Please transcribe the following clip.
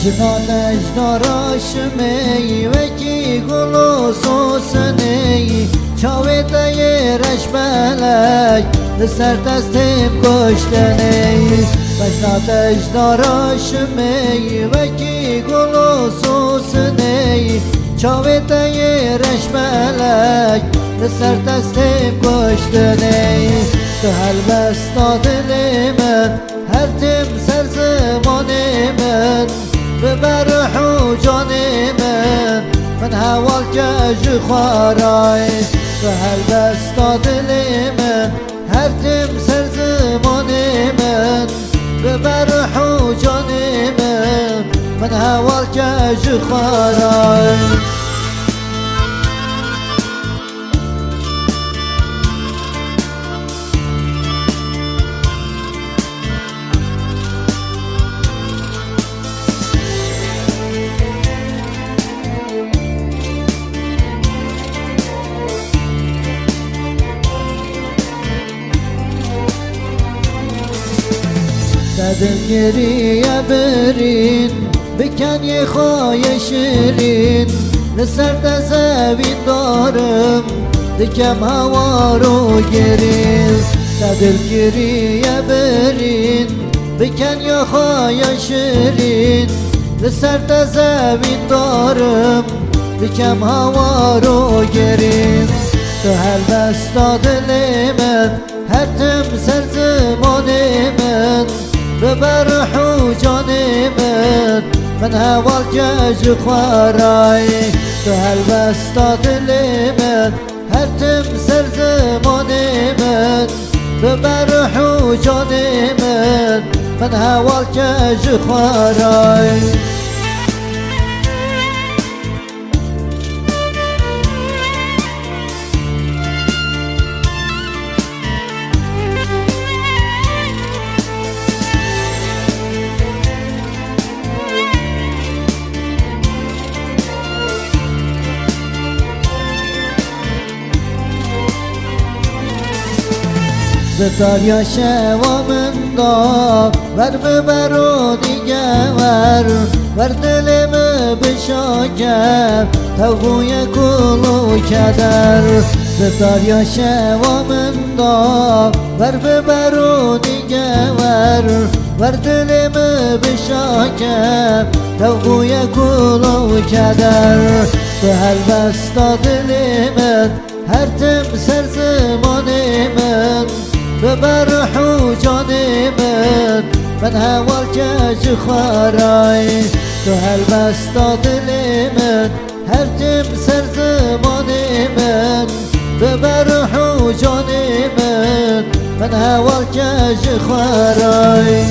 بجنانش داراشمی وکی گلو سوسنی چاوی دیرش بلک لسر دستیم کشتنی بجنانش داراشمی وکی گلو سوسنی چاوی دیرش بلک لسر دستیم کشتنی تو هلبستا دل من هر تیم سر زمان من ببر روح جان من هوال کج خوارای تو هلبستا دل من هر تیم سر زمان من ببر روح جان من هوال کج خوارای دل گریه برین بکن یه خواهی شیرین لسر دزوین دارم دکم هوا رو گرین دل گریه برین بکن یه خواهی شیرین لسر دزوین دارم دکم هوا رو گرین تو هلبستا دل من هر تم سر زمان من ببر روح جان من هوال کج خوارای تو هلبستا دل من هر تم سر زمان من ببر روح جان من هوال کج خوارای دریا شوا من دا ور ببر و دیگه ور دلم بشاکر توقوی کل و کدر دریا شوا من دا ور ببر و دیگه ور دلم بشاکر توقوی کل و کدر تو هلبستا دل من هر تم سر زمان من ببر روح جان من هوال کج خوارای تو هلبستا دل من هر تم سر زمان من ببر روح جان من هوال کج خوارای